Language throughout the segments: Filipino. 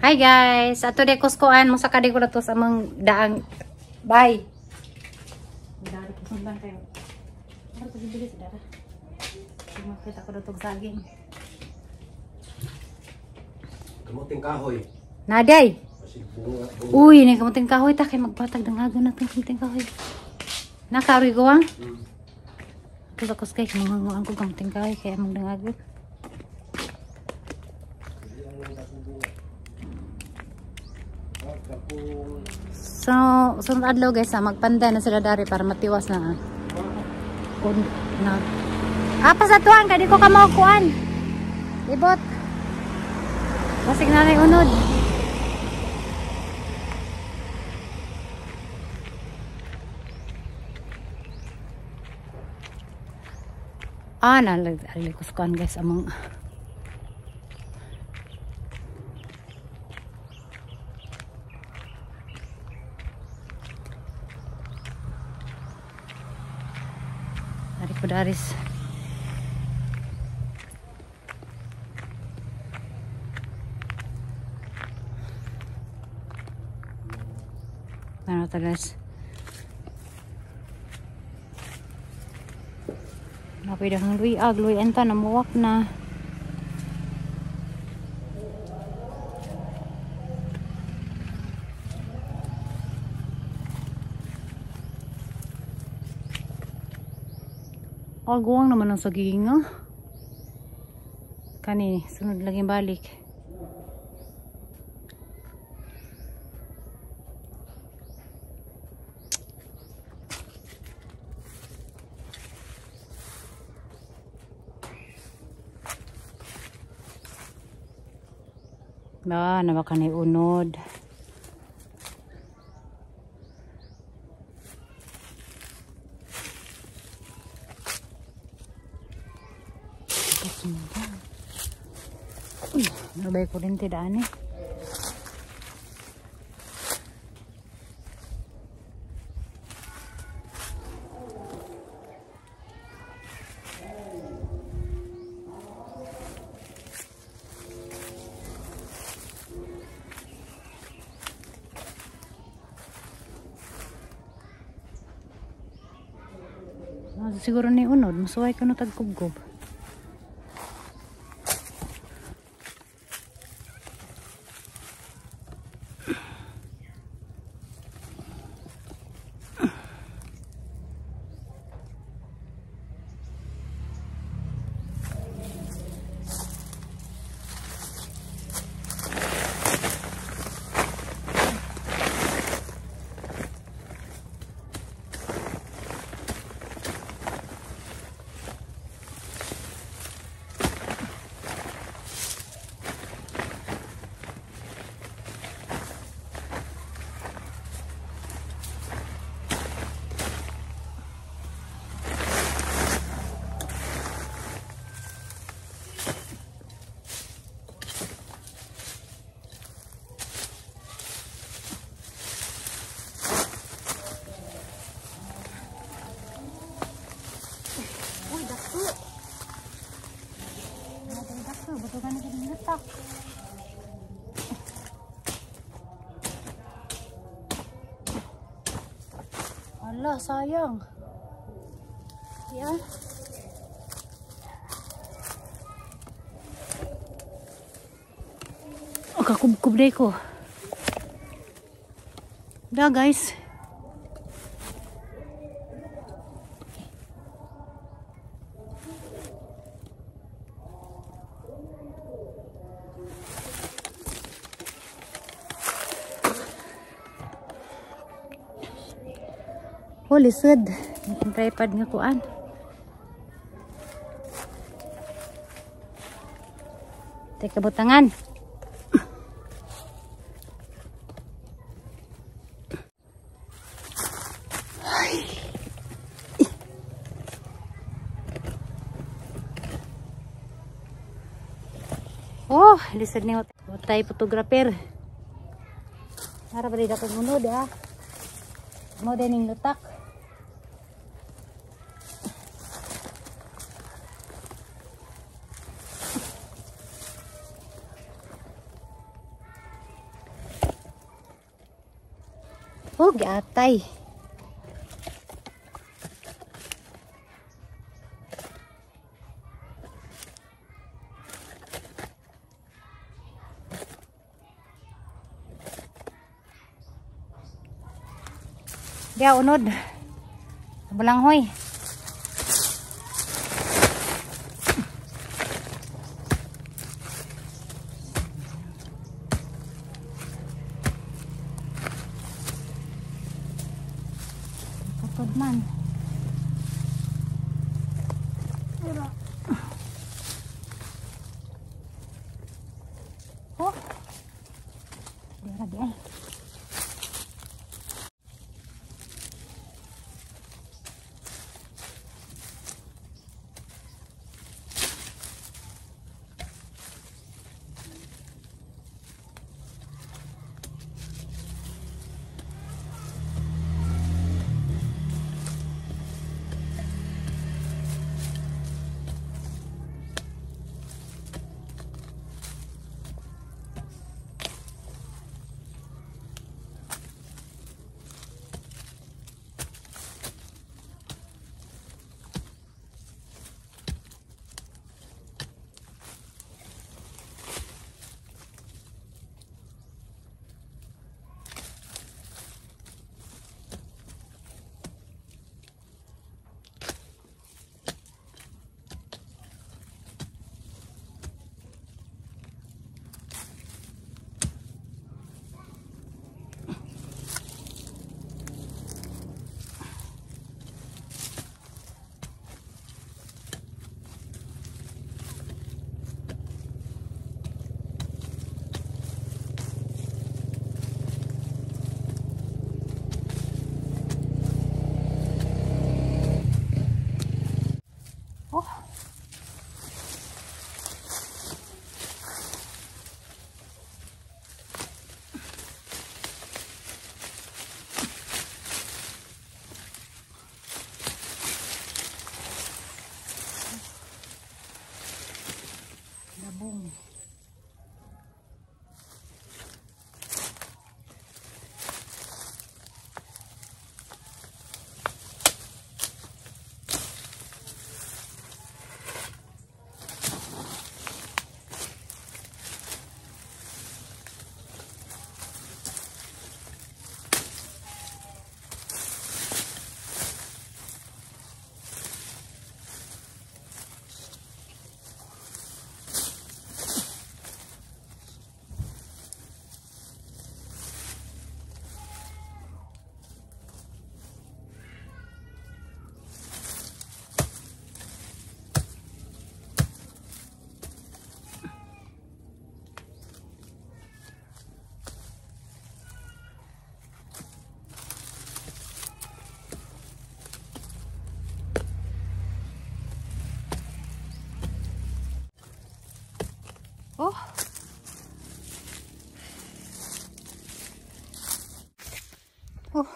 Hi guys, ato de kuskuan mo sa kadi ko to sa among daang. Bye. Dari ko sundan kayo. Ano to bibili sa dara? Makita ko dito saging. Kamuting kahoy. Naday. Bunga. Uy, ni kamuting kahoy ta kay magbatag dangago na tong kamuting kahoy. Nakaroy ko ang. Kita ko kay manganguan ko kamuting kahoy kay among dangago. So, sunod adlaw guys, magpanday na sila dari para matiwas na. Apa sa tuwan, kadi ko ka makukuan. Ibot. Masig na rin unod. Naligkuskuan guys, among Daris. Ano to guys? Napidahang luy enta namuwak na. Guwang naman ang saging kani sunod lagi balik. Nabakan ay unod. Nabay ko rin tidaan eh. Siguro ni unod, masuway ka na tagkubgob. Alah, sayang. Ya. Kakubkub deh ko. Udah guys. Oh, lisod. Yung tripod nga kuan. Teka butangan. Oh, lisod ni hotay photographer. Para ba di dapat munod ha? Mo dining lutak. Oh, giatay. Dia unod. Balanghoy. Kapag man. Oh. Dia lagi ay. Dabong. Oh. Oh.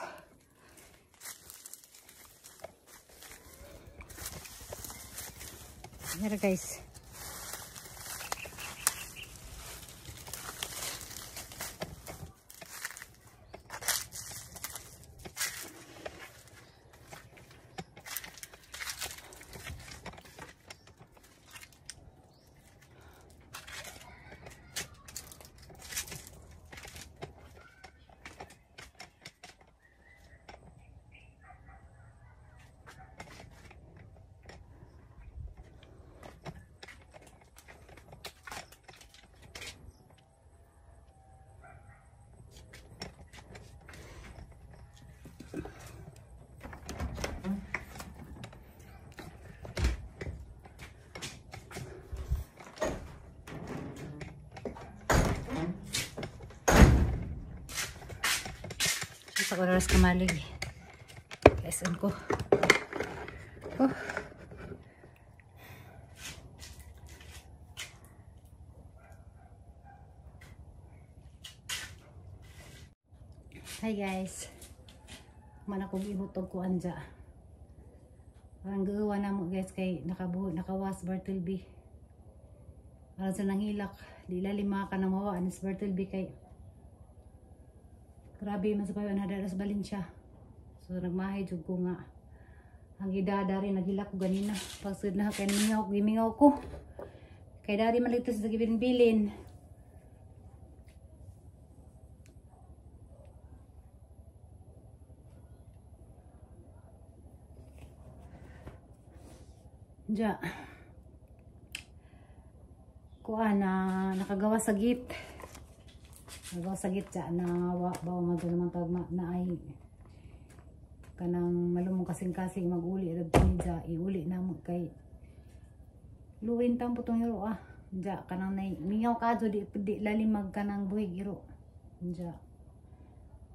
Here guys. Sa oras kamalig. SM ko. Oh. Hi guys. Mana kong ihutog ko anja. Parang gawa na mo guys kay nakawas Bartleby. Parang sa nanghilak. Di lalim mga ka na mawa. Anis Bartleby kay Grabe man sa payo na dara sa Valencia. So nagmahay jud ko nga. Ang idada rin nagila ko ganina. Pagsud na kay gimingaw ko. Kay dari malitos sa gibilin-bilin. Diya. Kuan na nakagawa sa git. Nagawa sa git siya na bawa madulman tagma na ay kanang malumong kasing-kasing mag-uli at dya iuli na mo kay luwin tang putong hiro dya kanang nay mingaw kadto di lalim mag kanang buhig hiro dya.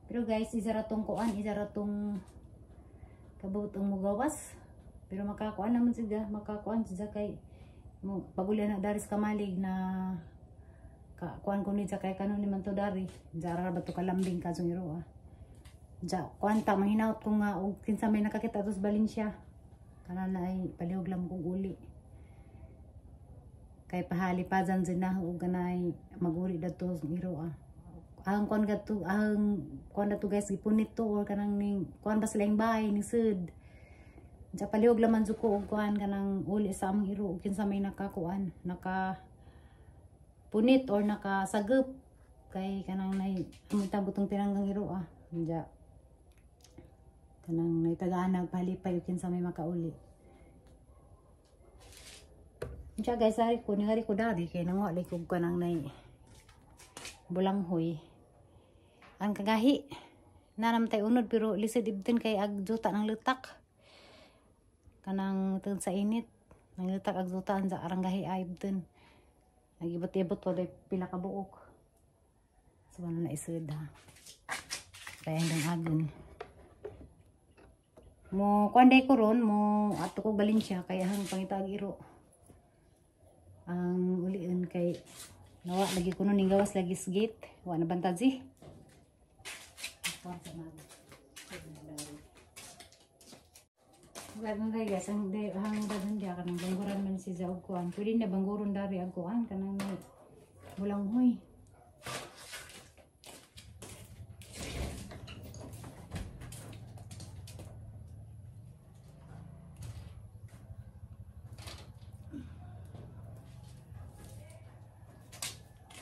Pero guys isa ra tong kuan, isa ra tong kabutong mugawas. Pero makakuan naman siya, makakuan siya kay paguli na daris kamalig na kuan ko ni siya kay kanon ni man to dari. Jara ba to kalambing ka zungiro Ja kuan ta mahinaot ko nga og kinsa may nakakita to sa Valencia. Kana na ay palihog lang kog uli. Kay pahali pa jan na og ganay maguri dadto zungiro Ang kuan gadto ang kuan dadto guys gipunit to or kanang ning kuan ba sila ing bahay ni sud. Diya palihog laman ko og kuan kanang uli sa among iro ug kinsa may nakakuan naka punit or nakasagop kay kanang nay amita butong tinanggang iro diya kanang naitagaan nagpalipay ug kinsa may makauli. Diya guys ari ko dari kay nangwali ko kanang nay bulanghoy ang kagahi nanam tay unod pero lisod ibten kay agjuta ng letak. Kanang tungod sa init nangletak ag zutaan sa aranggahi ayb dun nagibot-ibot ko day pila ka buok so ano na isud kaya hanggang agon mo kuanday ko ron mo ato ko Valencia kaya hang pangitag iro ang uliin kay nawa lagi kuno ning gawas lagi sa gate wa na bantaji Ganun kay guys, ang dagan diya kanang bangguran man si Zaog kuan. Pwede na bangguron dari ang kuan kanang bulanghoy.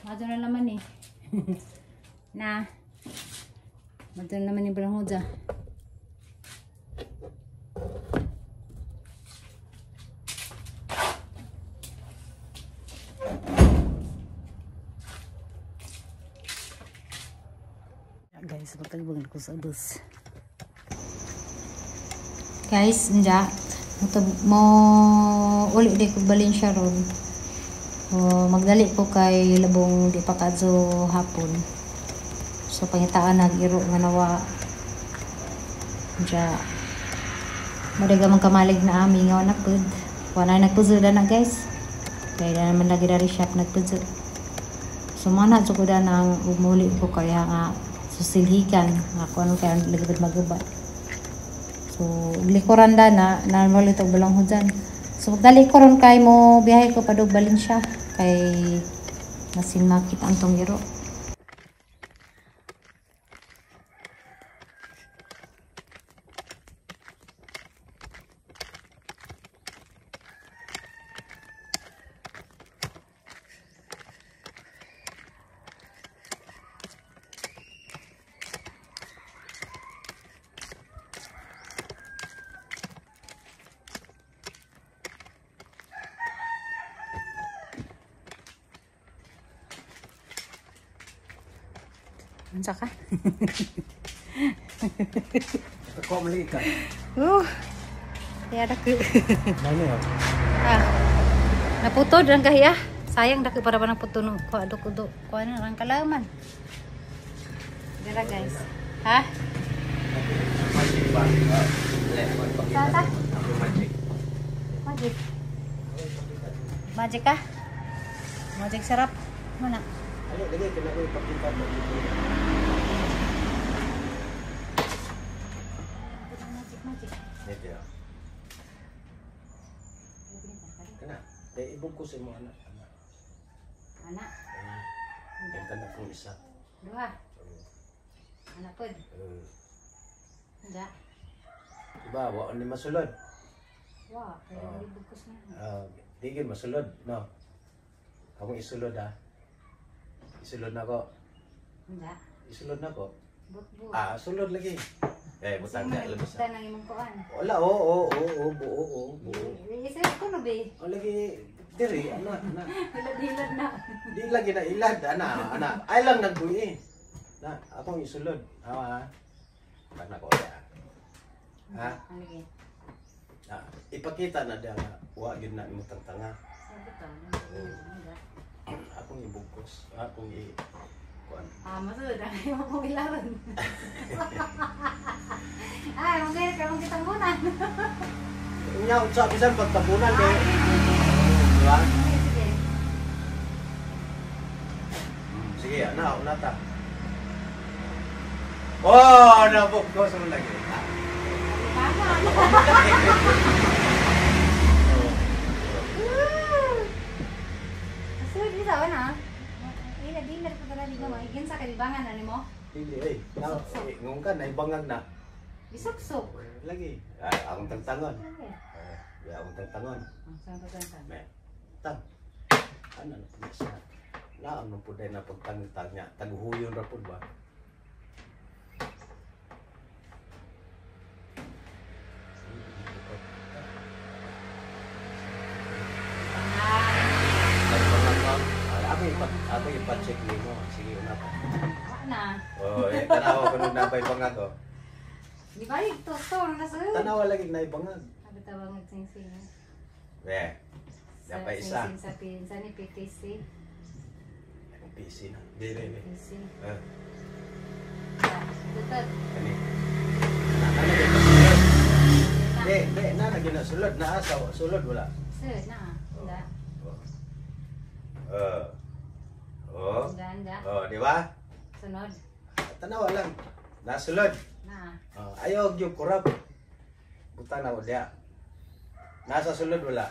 Madyo na naman na. Madyo na naman yung bulanghoy dyan. Guys, magtagbangan ko sa bus. Guys, nja mo uli di ko Valencia ron. Magdali ko kay labong di pa kadto hapon. So pangitaan nag-iro nga nawa. Nja madaga man kamalig na ami nga napud. Wala nagpuzo na guys. Kaya naman lagi dari shop nagpuzo. So mana jud ko da nang umuli ko kaya nga susilhikan ako ano kaya lagad magubat so likuran da na normal ito bulang hujan so dali ko ron kay mo biyahe ko padug Valencia kay masin makita ang tong iro Unsa ka? Ako mali ka. Kaya dako. Ano yun? Naputod ang kahiya. Sayang dako para ba naputo no ko aduk-uduk. Ko ano ang kalaman. Dira guys. Ha? Magic ba? Sasa? Magic. Magic. Magic ka? Magic sarap. Mana? Ano, ganyan, kailangan ipakita mo. Magic. Ito yun. Kana, dahil ibungkus mo anak. Anak? Ang kanak kong isa. Dua. Anak pod. Anda. Diba, wala ni masulod. Wow, pero libugkos na. Tigil masulod, no? Akong isulod ha. Isulod na ko. Anda. Isulod na ko. But. Sulod lagi. Butang na ilabas. Butang nang imong kuan. Wala, oo, buo. Isa ko no be. Lagi, diri, ana. Hilad na. Di lagi na ilad, ana. Ay lang nagbuhi. Na, akong isulod. Ha? Kana ko ya. Ha? Lagi. Ipakita na dia nga wa gyud na imong tanga. Sabi to. Akong ibugkos, akong kuan. Masud ang imong ilaron. Ay, mong kaya kita muna. Nya unsa bisan pagtabunan kay. Diba? Sige, una ta. Oh, nabugkos mo lagi. Masud bisa na. Dinner ko tara di ba maigin sa kalibangan ani mo? Hindi ngong ka na ibangag na. Bisok-sok. Lagi. Akong tangtangon. Akong tangtangon. Saan ka saan? Tang. Ano na sa laam no pud na pagtangtang nya taguhuyon ra pud ba? Ako ipa-check mo. Sige, una pa. Na. Tanawa ko nung nabay bangag ko. Di ba ito? Na sa. Tanawa lagi na ibangag. Sabi tawag nagsing-sing. Dapat isa. Sa pinsa ni PTC. Ang PC na. Dire. PTC. Tutod. Kani. Na sulod na asa. Sulod wala. Sulod na. Anda. Di ba? Sunod. Tanawa lang. Nasulod. Na. Ayaw gyud kurap. Butang na dia. Nasa sulod wala.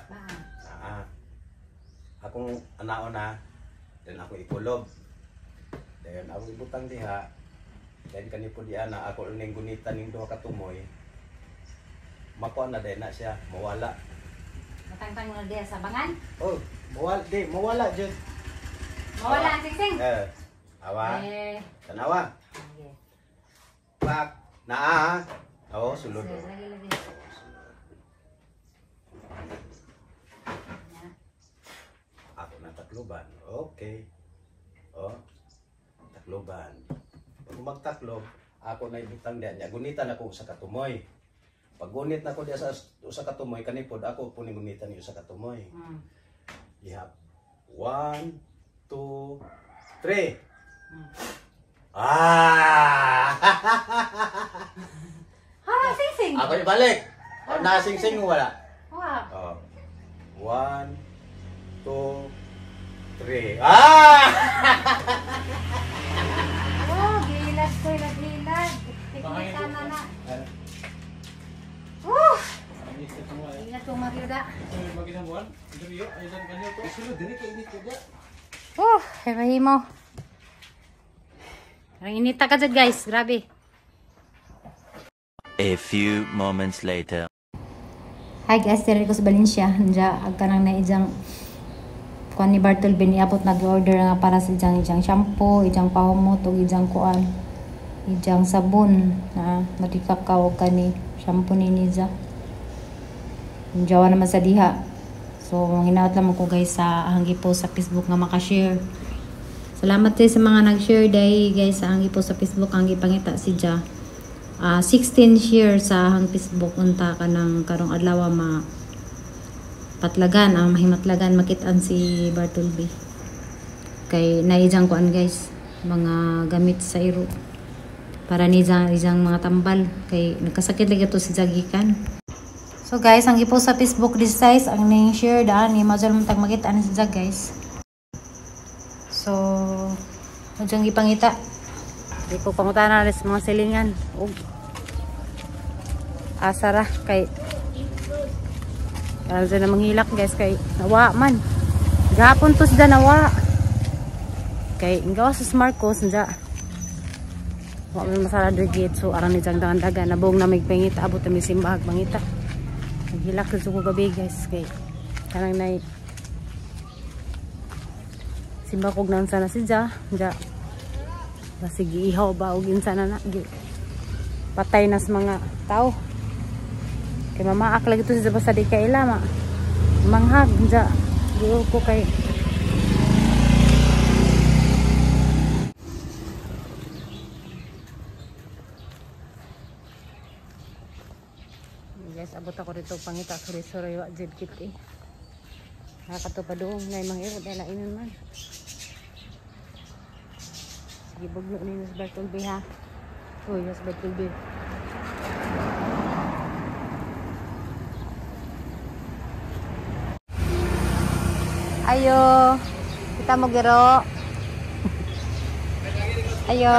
Akong anao na. Then ako ipulob. Then ako ibutang diha. Then kanipo diha na ako ning gunitan ning duha ka tumoy. Makuha na din na siya. Mawala. Matangtang mo na diya sa bangan? Mawala jud. Mawala ang sing-sing? Awa. Tanawa. Pak. Naa. Sulod. Lagi. Ako na takloban. Okay. Takloban. Pag magtaklob, ako na ibutang diya. Gunitan ako sa katumoy. Pag gunit na ko diya sa katumoy, kanipod ako po ni gunitan niyo sa katumoy. Ihap. 1, 2, 3. Harang sing-sing? Ako ibalik. Nasing-sing mo wala? Wow. 1, 2, 3. Gilad ko, gilad. Tiknik ka na. Ingat ko Mariuda. Hebahimo. Ang inita ka dyan guys, grabe. A few moments later. Hi guys, diri ko sa Valencia. Nja agkanang na ijang kuan ni Bartol biniabot nag-order nga para sa ijang shampoo, ijang pahumot ug ijang kuan. Ijang sabon na matikakaw kani shampoo ni Niza. Jawa naman sa diha. So, hinaot lang ko guys sa hanggi po sa Facebook nga maka-share. Salamat sa mga nag-share day guys sa hanggi po sa Facebook hanggi pangita si Ja. 16 share sa hang Facebook unta ka ng karong adlaw patlagan mahimatlagan makitaan si Bartolby. Kay naijang kuan guys mga gamit sa iro para ni ijang mga tambal kay nagkasakit lagi to si Jagikan. So guys, ang ipo sa Facebook this size ang ning share daan ni mazal man tag makita ani si Jag guys. So adjang gipangita. Di ko pangutana res mga silingan. Og asara kay kaya na manghilak guys kay nawa man. Gahapon to sida nawa. Kay ngawa sa Marcos nja. Wa man masala dugit so aran ni jang dagan nabong na migpangit abot na mi simbahag mangita. Naghilak ko ko gabi guys kay kanang nay simbakog nan sana si ja sige ihaw ba og insana na gi patay nas mga tao kay mamaak lagi to sa basta di kay lama manghag ja di ko kay guys abot ako dito pangita suri-suri wa jid kit eh nakakatupa doon ngay mga iwad ay lainan man. Sige bugno ni Mas Bertolbe ha. Uy Mas Bertolbe. Ayo kita mo gero. Ayo.